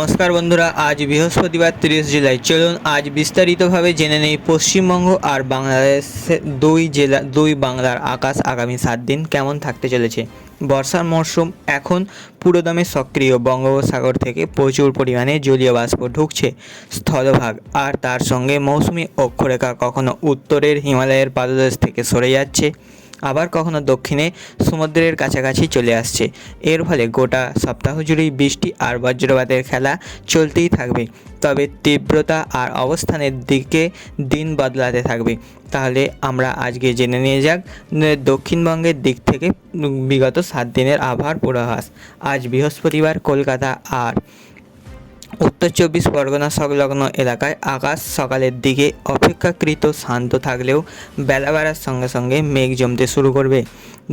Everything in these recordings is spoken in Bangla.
নমস্কার বন্ধুরা, আজ বৃহস্পতিবার 30 জুলাই। চলুন আজ বিস্তারিতভাবে জেনে নেই পশ্চিমবঙ্গ আর বাংলাদেশের দুই বাংলার আকাশ আগামী 7 দিন কেমন থাকতে চলেছে। বর্ষার মরশুম এখন পুরোদমে সক্রিয়। বঙ্গোপসাগর থেকে প্রচুর পরিমাণে জলীয় বাষ্প ঢুকছে স্থলভাগ, আর তার সঙ্গে মৌসুমি অক্ষরেখা কখনো উত্তরের হিমালয়ের পাদদেশ থেকে সরে যাচ্ছে, আবার কখনো দক্ষিণে সমুদ্রের কাছাকাছি চলে আসছে। এর ফলে গোটা সপ্তাহ জুড়েই বৃষ্টি আর বজ্রপাতের খেলা চলতেই থাকবে, তবে তীব্রতা আর অবস্থানের দিকে দিন বদলাতে থাকবে। তাহলে আমরা আজকে জেনে নিয়ে যাক দক্ষিণবঙ্গের দিক থেকে বিগত 7 দিনের আবহাওয়ার পূর্বাভাস। আজ বৃহস্পতিবার কলকাতা আর উত্তর 24 পরগনা সংলগ্ন এলাকায় আকাশ সকালের দিকে অপেক্ষাকৃত শান্ত থাকলেও বেলা বাড়ার সঙ্গে সঙ্গে মেঘ জমতে শুরু করবে।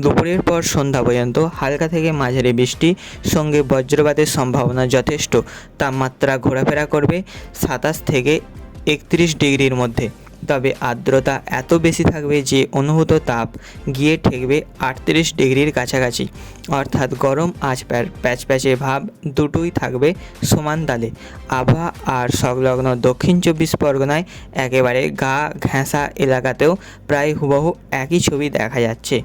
দুপুরের পর সন্ধ্যা পর্যন্ত হালকা থেকে মাঝারি বৃষ্টি সঙ্গে বজ্রপাতের সম্ভাবনা যথেষ্ট। তাপমাত্রা ঘোরাফেরা করবে 27 থেকে 31 ডিগ্রির মধ্যে, তবে আর্দ্রতা এত বেশি থাকবে যে অনুভূত তাপ গিয়ে ঠেকবে 38 ডিগ্রির কাছাকাছি। অর্থাৎ গরম আজ প্যাচপ্যাচে ভাব দুটোই থাকবে সমান তালে। আবহাওয়া আর সংলগ্ন দক্ষিণ 24 পরগনায় একেবারে গা ঘেঁষা এলাকাতেও প্রায় হুবহু একই ছবি দেখা যাচ্ছে।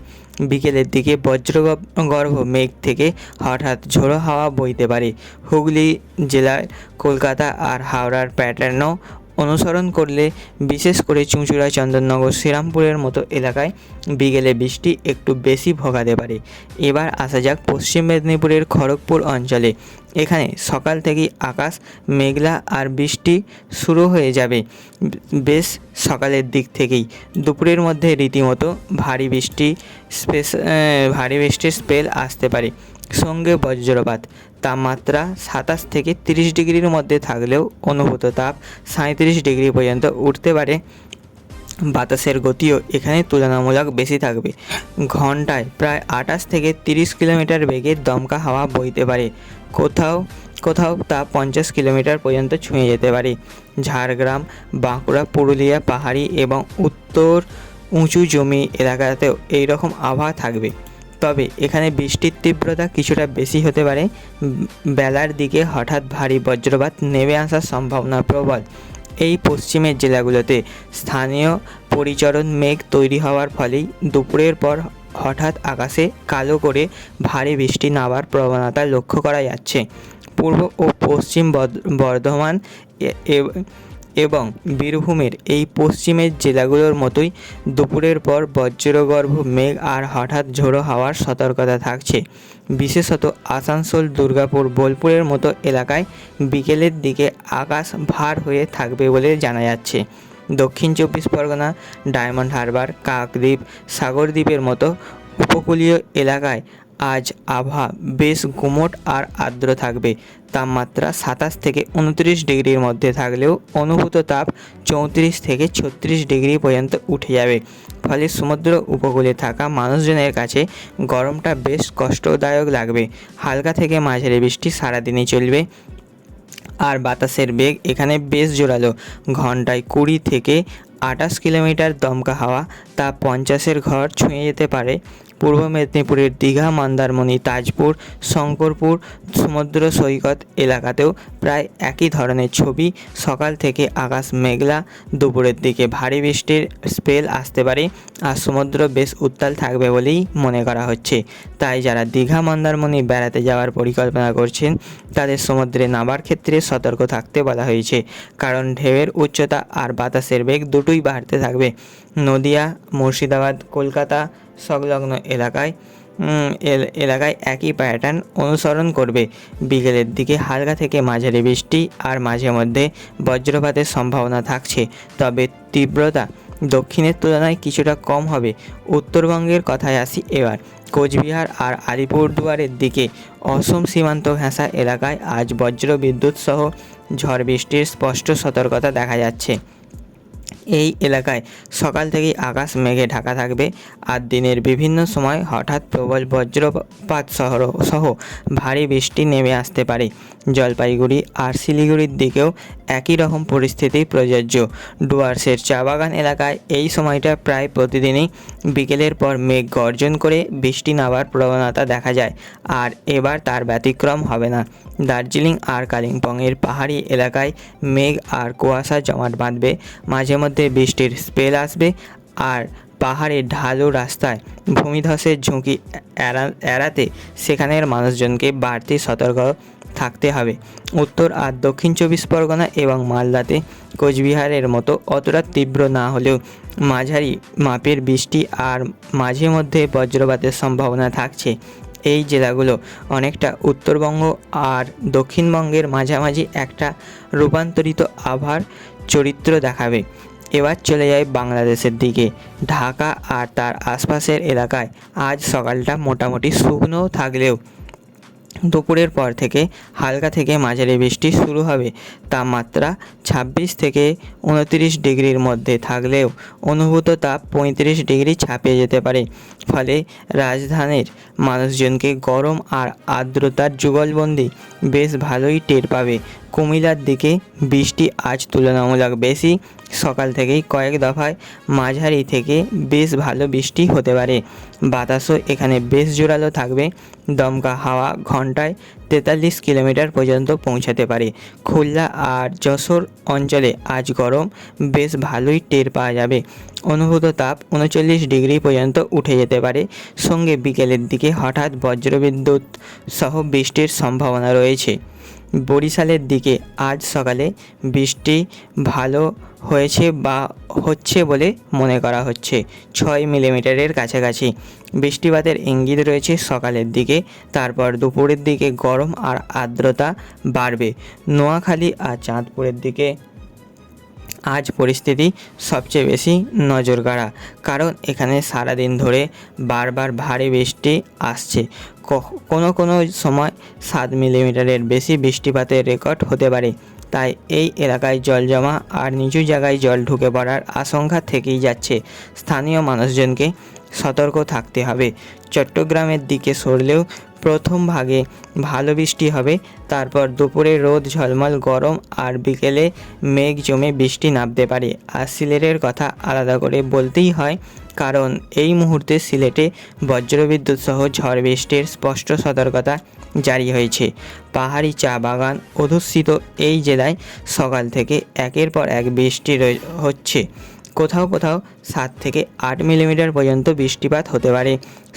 বিকেলের দিকে বজ্রগর্ভ মেঘ থেকে হঠাৎ ঝোড়ো হাওয়া বইতে পারে। হুগলি জেলায় কলকাতা আর হাওড়ার প্যাটার্নও অনুসরণ করলে বিশেষ করে চুঁচুড়া, চন্দননগর, শ্রীরামপুরের মতো এলাকায় বিকেলে বৃষ্টি একটু বেশি ভোগাতে পারে। এবার আসা যাক পশ্চিম মেদিনীপুরের খড়গপুর অঞ্চলে। এখানে সকাল থেকেই আকাশ মেঘলা আর বৃষ্টি শুরু হয়ে যাবে বেশ সকালের দিক থেকেই। দুপুরের মধ্যে রীতিমতো ভারী বৃষ্টির স্পেল আসতে পারে, সঙ্গে বজ্রপাত। তাপমাত্রা 27 থেকে 30 ডিগ্রির মধ্যে থাকলেও অনুভূত তাপ 37 ডিগ্রি পর্যন্ত উঠতে পারে। বাতাসের গতিও এখানে তুলনামূলক বেশি থাকবে। ঘন্টায় প্রায় 28 থেকে 30 কিলোমিটার বেগে দমকা হাওয়া বইতে পারে। কোথাও কোথাও তা 50 কিলোমিটার পর্যন্ত ছুঁয়ে যেতে পারে। ঝাড়গ্রাম, বাঁকুড়া, পুরুলিয়া, পাহাড়ি এবং উত্তর উঁচু জমি এলাকাতেও এই রকম আবহাওয়া থাকবে, তবে এখানে বৃষ্টির তীব্রতা কিছুটা বেশি হতে পারে। বেলার দিকে হঠাৎ ভারী বজ্রপাত নেমে আসার সম্ভাবনা প্রবল। এই পশ্চিমের জেলাগুলোতে স্থানীয় পরিচরণ মেঘ তৈরি হওয়ার ফলেই দুপুরের পর হঠাৎ আকাশে কালো করে ভারী বৃষ্টি নামার প্রবণতা লক্ষ্য করা যাচ্ছে। পূর্ব ও পশ্চিম বর্ধমান এবং বীরভূমের এই পশ্চিমের জেলাগুলোর মতোই দুপুরের পর বজ্রগর্ভ মেঘ আর হঠাৎ ঝোড়ো হাওয়ার সতর্কতা থাকছে। বিশেষত আসানসোল, দুর্গাপুর, বোলপুরের মতো এলাকায় বিকেলের দিকে আকাশ ভার হয়ে থাকবে বলে জানা যাচ্ছে। দক্ষিণ 24 পরগনা, ডায়মন্ড হারবার, কাকদ্বীপ, সাগরদ্বীপের মতো উপকূলীয় এলাকায় আজ আবহাওয়া বেশ গুমোট আর আর্দ্র থাকবে। তাপমাত্রা 27 থেকে 29 ডিগ্রির মধ্যে থাকলেও অনুভূত তাপ 34 থেকে 36 ডিগ্রি পর্যন্ত উঠে যাবে। ফলে সমুদ্র উপকূলে থাকা মানুষজনের কাছে গরমটা বেশ কষ্টদায়ক লাগবে। হালকা থেকে মাঝারি বৃষ্টি সারাদিনই চলবে, আর বাতাসের বেগ এখানে বেশ জোরালো। ঘন্টায় 20 থেকে 28 কিলোমিটার দমকা হাওয়া, তা 50-এর ঘর ছুঁয়ে যেতে পারে। পূর্ব মেদিনীপুরের দীঘা, মন্দারমণি, তাজপুর, শঙ্করপুর সমুদ্র সৈকত এলাকাতেও প্রায় একই ধরনের ছবি। সকাল থেকে আকাশ মেঘলা, দুপুরের দিকে ভারী বৃষ্টির স্পেল আসতে পারে, আর সমুদ্র বেশ উত্তাল থাকবে বলেই মনে করা হচ্ছে। তাই যারা দীঘা, মন্দারমণি বেড়াতে যাওয়ার পরিকল্পনা করছেন তাদের সমুদ্রে নামার ক্ষেত্রে সতর্ক থাকতে বলা হয়েছে, কারণ ঢেউয়ের উচ্চতা আর বাতাসের বেগ দুটোই বাড়তে থাকবে। নদিয়া, মুর্শিদাবাদ, কলকাতা সংলগ্ন এলাকায় একই প্যাটার্ন অনুসরণ করবে। বিকেলের দিকে হালকা থেকে মাঝারি বৃষ্টি আর মাঝে মধ্যে বজ্রপাতের সম্ভাবনা থাকছে, তবে তীব্রতা দক্ষিণের তুলনায় কিছুটা কম হবে। উত্তরবঙ্গের কথায় আসি এবার। কোচবিহার আর আলিপুরদুয়ারের দিকে অসম সীমান্ত ঘেঁষা এলাকায় আজ বজ্র বিদ্যুৎ সহ ঝড় বৃষ্টির স্পষ্ট সতর্কতা দেখা যাচ্ছে। এই এলাকায় সকাল থেকেই আকাশ মেঘে ঢাকা থাকবে আর দিনের বিভিন্ন সময় হঠাৎ প্রবল বজ্রপাত সহ ভারী বৃষ্টি নেমে আসতে পারে। জলপাইগুড়ি আর শিলিগুড়ির দিকেও একই রকম পরিস্থিতি প্রযোজ্য। ডুয়ার্সের চা বাগান এলাকায় এই সময়টা প্রায় প্রতিদিনই বিকেলের পর মেঘ গর্জন করে বৃষ্টি নামার প্রবণতা দেখা যায়, আর এবার তার ব্যতিক্রম হবে না। দার্জিলিং আর কালিম্পংয়ের পাহাড়ি এলাকায় মেঘ আর কুয়াশা জমাট বাঁধবে, মাঝে মধ্যে বৃষ্টির স্পেল আসবে, আর পাহাড়ের ঢালু রাস্তায় ভূমিধসের ঝুঁকি এড়াতে সেখানের মানুষজনকে বাড়তি সতর্ক থাকতে হবে। উত্তর আর দক্ষিণ 24 পরগনা এবং মালদাতে কোচবিহারের মতো অতটা তীব্র না হলেও মাঝারি মাপের বৃষ্টি আর মাঝে মধ্যে বজ্রপাতের সম্ভাবনা থাকছে। এই জেলাগুলো অনেকটা উত্তরবঙ্গ আর দক্ষিণবঙ্গের মাঝামাঝি একটা রূপান্তরিত আবহাওয়ার চরিত্র দেখাবে। এবার চলে যায় বাংলাদেশের দিকে। ঢাকা আর তার আশপাশের এলাকায় আজ সকালটা মোটামুটি শুকনো থাকলেও দুপুরের পর থেকে হালকা থেকে মাঝারি বৃষ্টি শুরু হবে। তাপমাত্রা 26 থেকে 29 ডিগ্রির মধ্যে থাকলেও অনুভূত তাপ 35 ডিগ্রি ছাপিয়ে যেতে পারে। ফলে রাজধানীর মানুষজনকে গরম আর আর্দ্রতার যুগলবন্দি বেশ ভালোই টের পাবে। কুমিল্লার দিকে বৃষ্টি আজ তুলনামূলক বেশি, সকাল থেকেই কয়েক দফায় মাঝারি থেকে বেশ ভালো বৃষ্টি হতে পারে। বাতাসও এখানে বেশ জোরালো থাকবে, দমকা হাওয়া ঘন্টায় 43 কিলোমিটার পর্যন্ত পৌঁছাতে পারে। খুলনা আর যশোর অঞ্চলে আজ গরম বেশ ভালোই টের পাওয়া যাবে। অনুভূত তাপ 39 ডিগ্রি পর্যন্ত উঠে যেতে পারে। সঙ্গে বিকেলের দিকে হঠাৎ বজ্রবিদ্যুৎ সহ বৃষ্টির সম্ভাবনা রয়েছে। বরিশালের দিকে আজ সকালে বৃষ্টি ভালো হয়েছে বা হচ্ছে বলে মনে করা হচ্ছে। 6 মিলিমিটারের কাছাকাছি বৃষ্টিপাতের ইঙ্গিত রয়েছে সকালের দিকে। তারপর দুপুরের দিকে গরম আর আর্দ্রতা বাড়বে। নোয়াখালী আর চাঁদপুরের দিকে আজ পরিস্থিতি সবচেয়ে বেশি নজর কাড়া, কারণ এখানে সারাদিন ধরে বারবার ভারী বৃষ্টি আসছে। কোনো কোনো সময় 7 মিলিমিটারের বেশি বৃষ্টিপাতের রেকর্ড হতে পারে। তাই এই এলাকায় জল জমা আর নিচু জায়গায় জল ঢুকে পড়ার আশঙ্কা থেকেই যাচ্ছে। স্থানীয় মানুষজনকে সতর্ক থাকতে হবে। চট্টগ্রামের দিকে সরলেও প্রথম ভাগে ভালো বৃষ্টি হবে, তারপর দুপুরে রোদ ঝলমল গরম আর বিকেলে মেঘ জমে বৃষ্টি নামতে পারে। আর সিলেটের কথা আলাদা করে বলতেই হয়, কারণ এই মুহূর্তে সিলেটে বজ্রবিদ্যুৎ সহ ঝড় বৃষ্টির স্পষ্ট সতর্কতা জারি হয়েছে। পাহাড়ি চা বাগান অধ্যুষিত এই জেলায় সকাল থেকে একের পর এক বৃষ্টি হচ্ছে। কোথাও কোথাও 7 থেকে 8 মিলিমিটার পর্যন্ত বৃষ্টিপাত হতে পারে।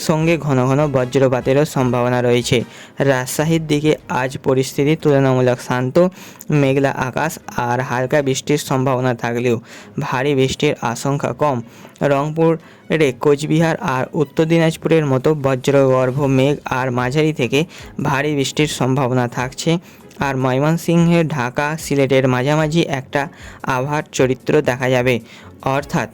সঙ্গে ঘন ঘন বজ্রপাতেরও সম্ভাবনা রয়েছে। রাজশাহীর দিকে আজ পরিস্থিতি তুলনামূলক শান্ত, মেঘলা আকাশ আর হালকা বৃষ্টির সম্ভাবনা থাকলেও ভারী বৃষ্টির আশঙ্কা কম। রংপুরে কোচবিহার আর উত্তর দিনাজপুরের মতো বজ্রগর্ভ মেঘ আর মাঝারি থেকে ভারী বৃষ্টির সম্ভাবনা থাকছে। আর ময়মনসিংহে, ঢাকা, সিলেটের মাঝামাঝি একটা আবহাওয়ার চরিত্র দেখা যাবে, অর্থাৎ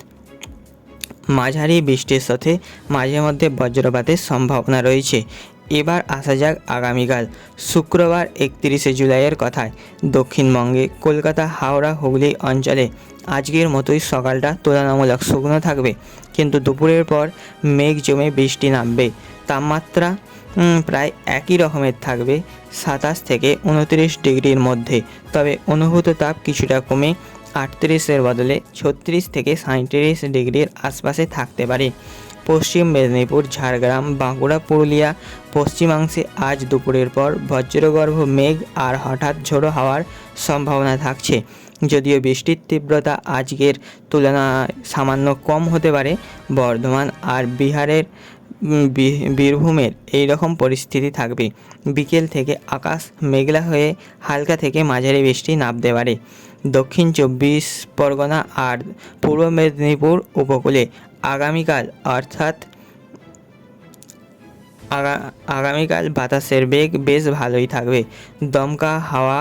মাঝারি বৃষ্টির সাথে মাঝে মধ্যে বজ্রপাতের সম্ভাবনা রয়েছে। এবার আসা যাক আগামীকাল শুক্রবার 31শে জুলাইয়ের কথায়। দক্ষিণবঙ্গে কলকাতা, হাওড়া, হুগলি অঞ্চলে আজকের মতোই সকালটা তুলনামূলক শুকনো থাকবে, কিন্তু দুপুরের পর মেঘ জমে বৃষ্টি নামবে। তাপমাত্রা প্রায় একই রকমের থাকবে, 27 থেকে 29 ডিগ্রির মধ্যে। তবে অনুভূত তাপ কিছুটা কমে 38-এর বদলে 36 থেকে 37 ডিগ্রির আশপাশে থাকতে পারে। পশ্চিম মেদিনীপুর, ঝাড়গ্রাম, বাঁকুড়া, পুরুলিয়া পশ্চিমাংশে আজ দুপুরের পর বজ্রগর্ভ মেঘ আর হঠাৎ ঝোড়ো হাওয়ার সম্ভাবনা থাকছে। যদিও বৃষ্টির তীব্রতা আজকের তুলনায় সামান্য কম হতে পারে। বর্ধমান আর বীরভূমের এই রকম পরিস্থিতি থাকবে। বিকেল থেকে আকাশ মেঘলা হয়ে হালকা থেকে মাঝারি বৃষ্টি নামতে পারে। দক্ষিণ 24 পরগনা আর পূর্ব মেদিনীপুর উপকূলে আগামীকাল অর্থাৎ আগামীকাল বাতাসের বেগ বেশ ভালোই থাকবে। দমকা হাওয়া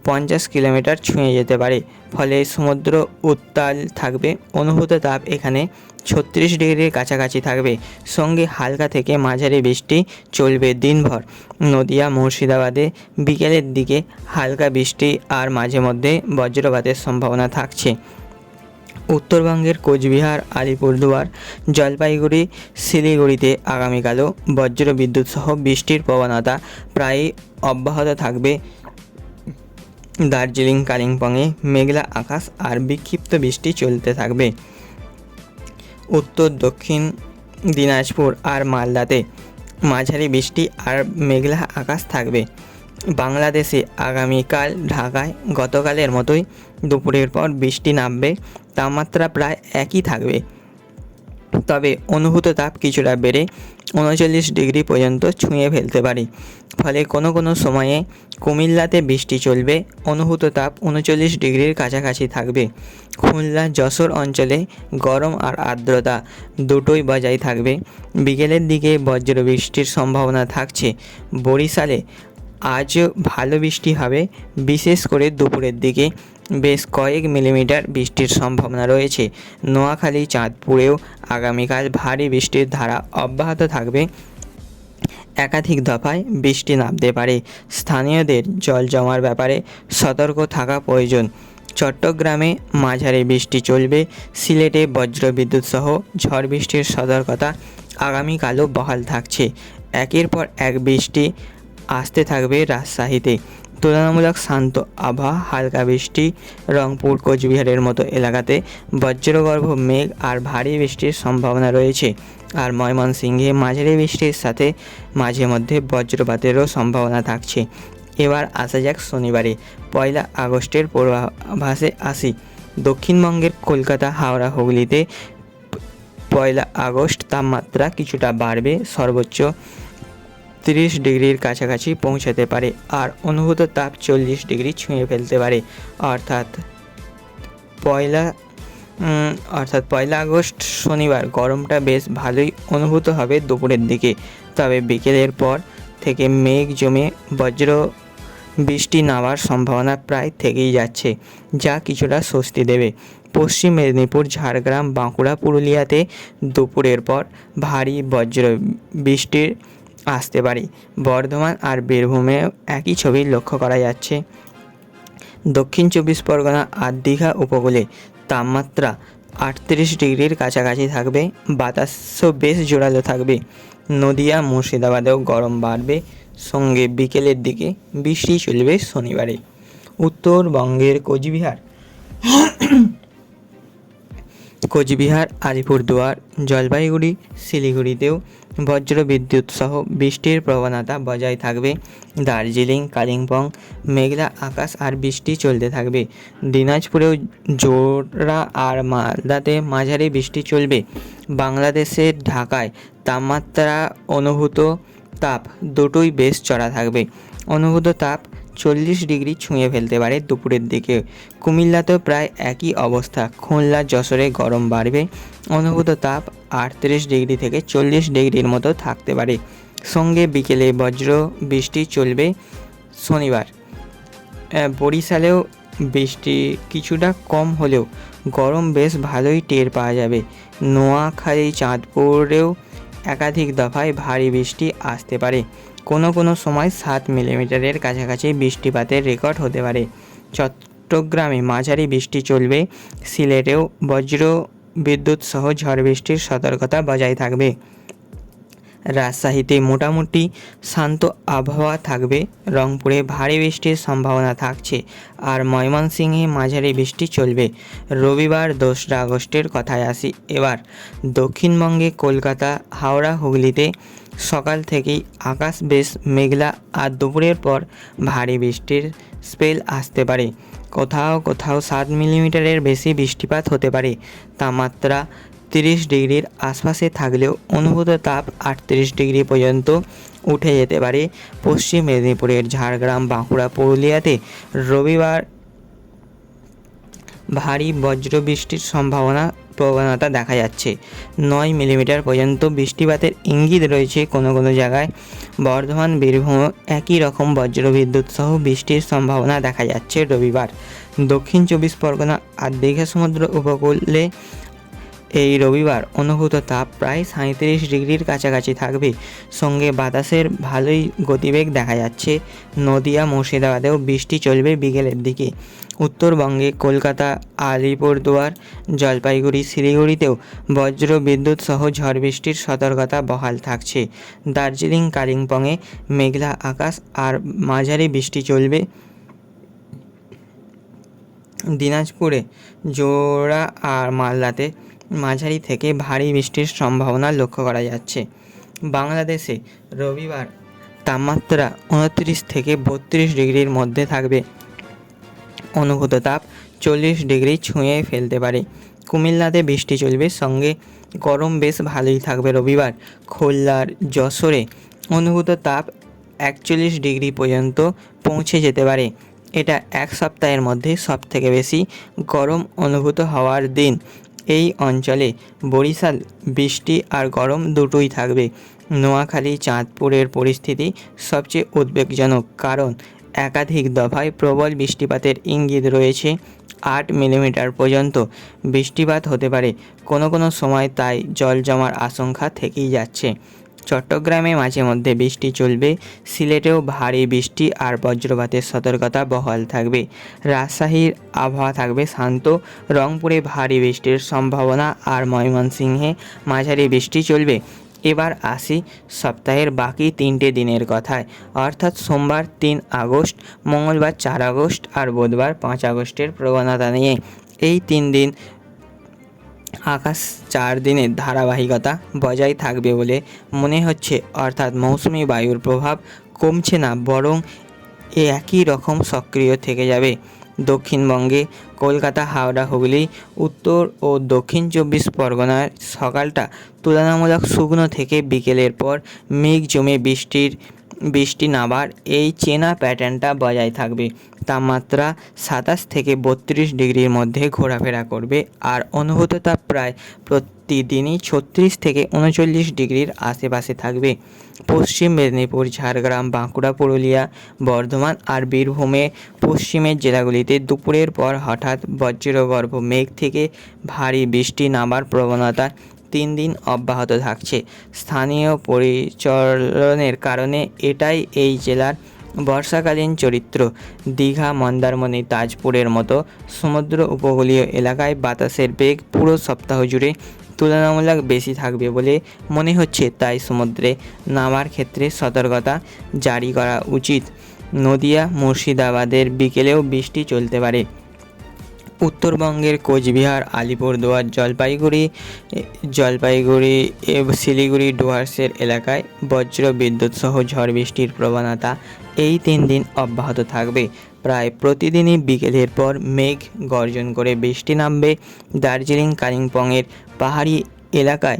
50 কিলোমিটার ছুঁয়ে যেতে পারে, ফলে সমুদ্র উত্তাল থাকবে। অনুভূত তাপ এখানে 36 ডিগ্রির কাছাকাছি থাকবে। সঙ্গে হালকা থেকে মাঝারি বৃষ্টি চলবে দিনভর। নদিয়া, মুর্শিদাবাদে বিকেলের দিকে হালকা বৃষ্টি আর মাঝে মধ্যে বজ্রপাতের সম্ভাবনা থাকছে। উত্তরবঙ্গের কোচবিহার, আলিপুরদুয়ার, জলপাইগুড়ি, শিলিগুড়িতে আগামীকালও বজ্র বিদ্যুৎ সহ বৃষ্টির প্রবণতা প্রায়ই অব্যাহত থাকবে। দার্জিলিং, কালিম্পংয়ে মেঘলা আকাশ আর বিক্ষিপ্ত বৃষ্টি চলতে থাকবে। উত্তর দক্ষিণ দিনাজপুর আর মালদাতে মাঝারি বৃষ্টি আর মেঘলা আকাশ থাকবে। বাংলাদেশে আগামীকাল ঢাকায় গতকালের মতোই দুপুরের পর বৃষ্টি নামবে। তাপমাত্রা প্রায় একই থাকবে, তবে অনুভূত তাপ কিছুটা বেড়ে 39 ডিগ্রি পর্যন্ত ছুঁয়ে ফেলতে পারে। ফলে কোনো কোনো সময়ে কুমিল্লাতে বৃষ্টি চলবে। অনুভূত তাপ 39 ডিগ্রির কাছাকাছি থাকবে। খুলনা, যশোর অঞ্চলে গরম আর আর্দ্রতা দুটোই বজায় থাকবে। বিকেলের দিকে বজ্র বৃষ্টির সম্ভাবনা থাকছে। বরিশালে আজও ভালো বৃষ্টি হবে, বিশেষ করে দুপুরের দিকে বেশ কয়েক মিলিমিটার বৃষ্টির সম্ভাবনা রয়েছে। নোয়াখালী, চাঁদপুরেও আগামীকাল ভারী বৃষ্টির ধারা অব্যাহত থাকবে। একাধিক দফায় বৃষ্টি নামতে পারে। স্থানীয়দের জল জমার ব্যাপারে সতর্ক থাকা প্রয়োজন। চট্টগ্রামে মাঝারি বৃষ্টি চলবে। সিলেটে বজ্রবিদ্যুৎ সহ ঝড় বৃষ্টির সতর্কতা আগামীকালও বহাল থাকছে। একের পর এক বৃষ্টি আসতে থাকবে রাজশাহীতে। তুলনামূলক শান্ত আবহাওয়া, হালকা বৃষ্টি। রংপুর, কোচবিহারের মতো এলাকাতে বজ্রগর্ভ মেঘ আর ভারী বৃষ্টির সম্ভাবনা রয়েছে। আর ময়মনসিংহে মাঝারি বৃষ্টির সাথে মাঝে মধ্যে বজ্রপাতেরও সম্ভাবনা থাকছে। এবার আসা যাক শনিবারে 1 আগস্টের পূর্বাভাসে আসি। দক্ষিণবঙ্গের কলকাতা, হাওড়া, হুগলিতে 1 আগস্ট তাপমাত্রা কিছুটা বাড়বে। সর্বোচ্চ 30 ডিগ্রির কাছাকাছি পৌঁছাতে পারে আর অনুভূত তাপ 40 ডিগ্রি ছুঁয়ে ফেলতে পারে। অর্থাৎ 1 আগস্ট শনিবার গরমটা বেশ ভালোই অনুভূত হবে দুপুরের দিকে। তবে বিকেলের পর থেকে মেঘ জমে বজ্র বৃষ্টি নামার সম্ভাবনা প্রায় থেকেই যাচ্ছে, যা কিছুটা স্বস্তি দেবে। পশ্চিম মেদিনীপুর, ঝাড়গ্রাম, বাঁকুড়া, পুরুলিয়াতে দুপুরের পর ভারী বজ্র বৃষ্টির আসতে পারে। বর্ধমান আর বীরভূমে একই ছবি লক্ষ্য করা যাচ্ছে। দক্ষিণ 24 পরগনা আর দীঘা উপকূলে তাপমাত্রা 38 ডিগ্রির কাছাকাছি থাকবে। বাতাসও বেশ জোরালো থাকবে। নদিয়া, মুর্শিদাবাদেও গরম বাড়বে। সঙ্গে বিকেলের দিকে বৃষ্টি চলবে শনিবারে। উত্তরবঙ্গের কোচবিহার, আলিপুরদুয়ার, জলপাইগুড়ি, শিলিগুড়িতেও বজ্র বিদ্যুৎ সহ বৃষ্টির প্রবণতা বজায় থাকবে। দার্জিলিং, কালিম্পং মেঘলা আকাশ আর বৃষ্টি চলতে থাকবে। দিনাজপুরেও জোড়া আর মালদাতে মাঝারি বৃষ্টি চলবে। বাংলাদেশের ঢাকায় তাপমাত্রা অনুভূত তাপ দুটোই বেশ চড়া থাকবে। অনুভূত তাপ 40 ডিগ্রি ছুঁয়ে ফেলতে পারে দুপুরের দিকে। কুমিল্লাতেও প্রায় একই অবস্থা। খুলনা, যশোরে গরম বাড়বে। অনুভূত তাপ 38 ডিগ্রি থেকে 40 ডিগ্রির মতো থাকতে পারে। সঙ্গে বিকেলে বজ্র বৃষ্টি চলবে শনিবার। বরিশালেও বৃষ্টি কিছুটা কম হলেও গরম বেশ ভালোই টের পাওয়া যাবে। নোয়াখালী, চাঁদপুরেও একাধিক দফায় ভারী বৃষ্টি আসতে পারে। কোনো কোনো সময় 7 মিলিমিটারের কাছাকাছি বৃষ্টিপাতের রেকর্ড হতে পারে। চট্টগ্রামে মাঝারি বৃষ্টি চলবে। সিলেটেও বজ্র বিদ্যুৎ সহ ঝড় বৃষ্টির সতর্কতা বজায় থাকবে। রাজশাহীতে মোটামুটি শান্ত আবহাওয়া থাকবে। রংপুরে ভারী বৃষ্টির সম্ভাবনা থাকছে আর ময়মনসিংহে মাঝারি বৃষ্টি চলবে। রবিবার 2 আগস্টের কথায় আসি এবার। দক্ষিণবঙ্গে কলকাতা, হাওড়া, হুগলিতে সকাল থেকেই আকাশ বেশ মেঘলা আর দুপুরের পর ভারী বৃষ্টির স্পেল আসতে পারে। কোথাও কোথাও 7 মিলিমিটারের বেশি বৃষ্টিপাত হতে পারে। তাপমাত্রা 30 ডিগ্রির আশপাশে থাকলেও অনুভূত তাপ 38 ডিগ্রি পর্যন্ত উঠে যেতে পারে। পশ্চিম মেদিনীপুরের ঝাড়গ্রাম, বাঁকুড়া, পুরুলিয়াতে রবিবার ভারী বজ্র বৃষ্টির প্রবণতা দেখা যাচ্ছে। 9 মিলিমিটার পর্যন্ত বৃষ্টিপাতের ইঙ্গিত রয়েছে কোনো কোনো জায়গায়। বর্ধমান, বীরভূম একই রকম বজ্রবিদ্যুৎ সহ বৃষ্টির সম্ভাবনা দেখা যাচ্ছে রবিবার। দক্ষিণ 24 পরগনা আর দীঘা সমুদ্র উপকূলে এই রবিবার অনুভূত তাপ প্রায় 37 ডিগ্রির কাছাকাছি থাকবে। সঙ্গে বাতাসের ভালোই গতিবেগ দেখা যাচ্ছে। নদিয়া মুর্শিদাবাদেও বৃষ্টি চলবে বিকেলের দিকে। উত্তরবঙ্গে কলকাতা, আলিপুরদুয়ার, জলপাইগুড়ি, শিলিগুড়িতেও বজ্র বিদ্যুৎ সহ ঝড় বৃষ্টির সতর্কতা বহাল থাকছে। দার্জিলিং, কালিম্পংয়ে মেঘলা আকাশ আর মাঝারি বৃষ্টি চলবে। দিনাজপুরে, জোড়া আর মালদাতে মাঝারি থেকে ভারী বৃষ্টির সম্ভাবনা লক্ষ্য করা যাচ্ছে। বাংলাদেশে রবিবার তাপমাত্রা 29 থেকে 32 ডিগ্রির মধ্যে থাকবে। অনুভূত তাপ 40 ডিগ্রি ছুঁয়ে ফেলতে পারে। কুমিল্লাতে বৃষ্টি চলবে, সঙ্গে গরম বেশ ভালোই থাকবে রবিবার। খুলনার যশোরে অনুভূত তাপ 41 ডিগ্রি পর্যন্ত পৌঁছে যেতে পারে। এটা এক সপ্তাহের মধ্যে সবথেকে বেশি গরম অনুভূত হওয়ার দিন। এই অঞ্চলে বরিশাল বৃষ্টি আর গরম দুটোই থাকবে। নোয়াখালী, চাঁদপুরের পরিস্থিতি সবচেয়ে উদ্বেগজনক, কারণ একাধিক দফায় প্রবল বৃষ্টিপাতের ইঙ্গিত রয়েছে। 8 মিলিমিটার পর্যন্ত বৃষ্টিপাত হতে পারে কোনো কোনো সময়, তাই জল জমার আশঙ্কা থেকেই যাচ্ছে। চট্টগ্রামে মাঝে মধ্যে বৃষ্টি চলবে। সিলেটেও ভারী বৃষ্টি আর বজ্রপাতের সতর্কতা বহাল থাকবে। রাজশাহীর আবহাওয়া থাকবে শান্ত। রংপুরে ভারী বৃষ্টির সম্ভাবনা আর ময়মনসিংহে মাঝারি বৃষ্টি চলবে। এবার আসি সপ্তাহের বাকি 3টে দিনের কথায়, অর্থাৎ সোমবার 3 আগস্ট, মঙ্গলবার 4 আগস্ট আর বুধবার 5 আগস্টের প্রবণতা নিয়ে। এই 3 দিন আকাশ 4 দিনের ধারাবাহিকতা বজায় থাকবে বলে মনে হচ্ছে, অর্থাৎ মৌসুমি বায়ুর প্রভাব কমছে না, বরং একই রকম সক্রিয় থেকে যাবে। দক্ষিণবঙ্গে কলকাতা, হাওড়া, হুগলি, উত্তর ও দক্ষিণ 24 পরগনার সকালটা তুলনামূলক শুকনো থেকে বিকেলের পর মেঘ জমে বৃষ্টি নামার এই চেনা প্যাটার্নটা বজায় থাকবে। তাপমাত্রা 27 থেকে 32 ডিগ্রির মধ্যে ঘোরাফেরা করবে আর অনুভূত তাপ প্রায় প্রতিদিনই 36 থেকে 39 ডিগ্রির আশেপাশে থাকবে। পশ্চিম মেদিনীপুর, ঝাড়গ্রাম, বাঁকুড়া, পুরুলিয়া, বর্ধমান আর বীরভূমে পশ্চিমের জেলাগুলিতে দুপুরের পর হঠাৎ বজ্রগর্ভ মেঘ থেকে ভারী বৃষ্টি নামার প্রবণতা 3 দিন অব্যাহত থাকছে। স্থানীয় পরিচলনের কারণে এটাই এই জেলার বর্ষাকালীন চরিত্র। দীঘা, মন্দারমণি, তাজপুরের মতো সমুদ্র উপকূলীয় এলাকায় বাতাসের বেগ পুরো সপ্তাহ জুড়ে তুলনামূলক বেশি থাকবে বলে মনে হচ্ছে, তাই সমুদ্রে নামার ক্ষেত্রে সতর্কতা জারি করা উচিত। নদিয়া, মুর্শিদাবাদের বিকেলেও বৃষ্টি চলতে পারে। উত্তরবঙ্গের কোচবিহার, আলিপুরদুয়ার, জলপাইগুড়ি, শিলিগুড়ি, ডুয়ার্সের এলাকায় বজ্র বিদ্যুৎ সহ ঝড় বৃষ্টির প্রবণতা এই 3 দিন অব্যাহত থাকবে। প্রায় প্রতিদিনই বিকেলের পর মেঘ গর্জন করে বৃষ্টি নামবে। দার্জিলিং, কালিম্পংয়ের পাহাড়ি এলাকায়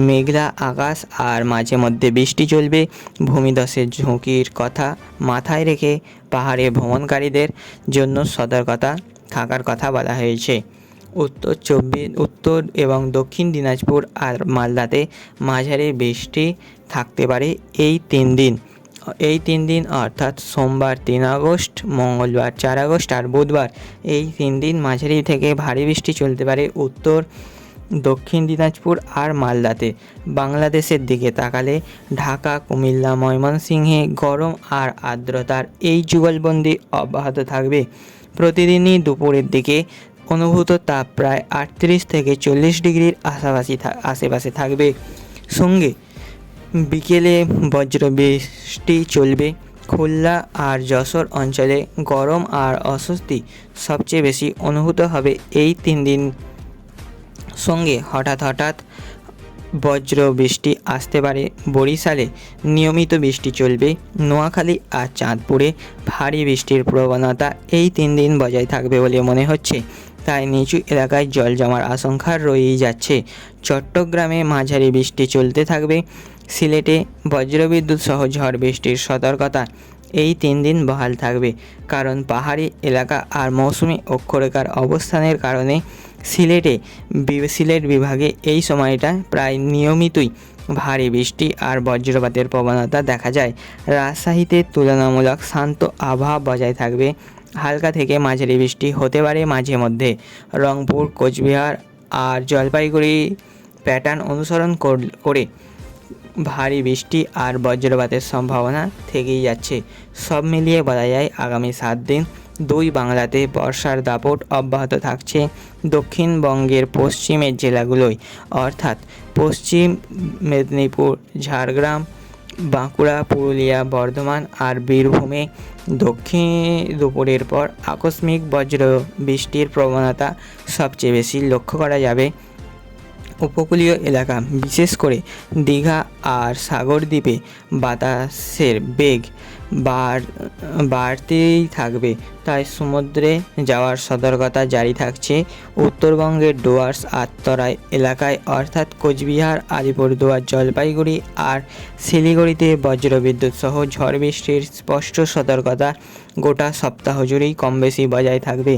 মেঘলা আকাশ আর মাঝে মধ্যে বৃষ্টি চলবে। ভূমিধসের ঝুঁকির কথা মাথায় রেখে পাহাড়ে ভ্রমণকারীদের জন্য সতর্কতা থাকার কথা বলা হয়েছে। উত্তর এবং দক্ষিণ দিনাজপুর আর মালদাতে মাঝারি বৃষ্টি থাকতে পারে এই 3 দিন। অর্থাৎ সোমবার 3 আগস্ট, মঙ্গলবার 4 আগস্ট আর বুধবার, এই 3 দিন মাঝারি থেকে ভারী বৃষ্টি চলতে পারে উত্তর, দক্ষিণ দিনাজপুর আর মালদাতে। বাংলাদেশের দিকে তাকালে ঢাকা, কুমিল্লা, ময়মনসিংহে গরম আর আর্দ্রতার এই যুগলবন্দি অব্যাহত থাকবে। প্রতিদিনই দুপুরের দিকে অনুভূত তাপ প্রায় 38 থেকে 40 ডিগ্রির আশেপাশে থাকবে। সঙ্গে বিকেলে বজ্র বৃষ্টি চলবে। খুলনা আর যশোর অঞ্চলে গরম আর অস্বস্তি সবচেয়ে বেশি অনুভূত হবে এই 3 দিন। সঙ্গে হঠাৎ বজ্র বৃষ্টি আসতে পারে। বরিশালে নিয়মিত বৃষ্টি চলবে। নোয়াখালী আর চাঁদপুরে ভারী বৃষ্টির প্রবণতা এই 3 দিন বজায় থাকবে বলে মনে হচ্ছে, তাই নিচু এলাকায় জল জমার আশঙ্কা রয়েই যাচ্ছে। চট্টগ্রামে মাঝারি বৃষ্টি চলতে থাকবে। সিলেটে বজ্রবিদ্যুৎ সহ ঝড় বৃষ্টির সতর্কতা এই 3 দিন বহাল থাকবে, কারণ পাহাড়ি এলাকা আর মৌসুমি অক্ষরেখার অবস্থানের কারণে সিলেট বিভাগে এই সময়টা প্রায় নিয়মিতই ভারী বৃষ্টি আর বজ্রপাতের প্রবণতা দেখা যায়। রাজশাহীতে তুলনামূলক শান্ত আবহাওয়া বজায় থাকবে। হালকা থেকে মাঝারি বৃষ্টি হতে পারে মাঝে মধ্যে। রংপুর, কোচবিহার আর জলপাইগুড়ি প্যাটার্ন অনুসরণ করে ভারী বৃষ্টি আর বজ্রপাতের সম্ভাবনা থেকেই যাচ্ছে। সব মিলিয়ে বলা যায় আগামী 7 দিন দুই বাংলাতে বর্ষার দাপট অব্যাহত থাকছে। দক্ষিণবঙ্গের পশ্চিমের জেলাগুলোয় অর্থাৎ পশ্চিম মেদিনীপুর, ঝাড়গ্রাম, বাঁকুড়া, পুরুলিয়া, বর্ধমান আর বীরভূমে দুপুরের পর আকস্মিক বজ্র বৃষ্টির প্রবণতা সবচেয়ে বেশি লক্ষ্য করা যাবে। উপকূলীয় এলাকা বিশেষ করে দীঘা আর সাগরদ্বীপে বাতাসের বেগ বাড়তেই থাকবে, তাই সমুদ্রে যাওয়ার সতর্কতা জারি থাকছে। উত্তরবঙ্গের ডুয়ার্স আত্মরাই এলাকায় অর্থাৎ কোচবিহার, আলিপুরদুয়ার, জলপাইগুড়ি আর শিলিগুড়িতে বজ্রবিদ্যুৎ সহ ঝড় বৃষ্টির স্পষ্ট সতর্কতা গোটা সপ্তাহ জুড়েই কম বেশি বজায় থাকবে।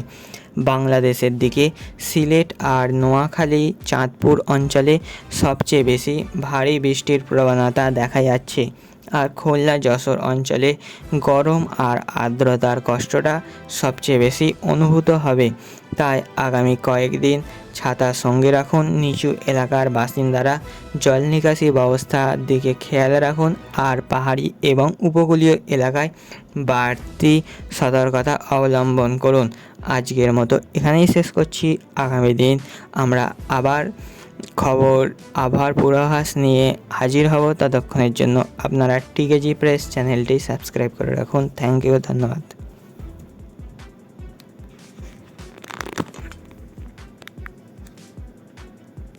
বাংলাদেশের দিকে সিলেট আর নোয়াখালী, চাঁদপুর অঞ্চলে সবচেয়ে বেশি ভারী বৃষ্টির প্রবণতা দেখা যাচ্ছে। আর খুলনা, যশোর অঞ্চলে গরম আর আর্দ্রতার কষ্টটা সবচেয়ে বেশি অনুভূত হবে। তাই আগামী কয়েকদিন ছাতা সঙ্গে রাখুন। নিচু এলাকার বাসিন্দারা জল নিকাশি ব্যবস্থার দিকে খেয়াল রাখুন আর পাহাড়ি এবং উপকূলীয় এলাকায় বাড়তি সতর্কতা অবলম্বন করুন। আজকের মতো এখানেই শেষ করছি। আগামী দিন আমরা আবার আবহাওয়ার পূর্বাভাস নিয়ে হাজির হব। ততক্ষণের জন্য আপনারা টিকেজি প্রেস চ্যানেলটি সাবস্ক্রাইব করে রাখুন। থ্যাংক ইউ, ধন্যবাদ।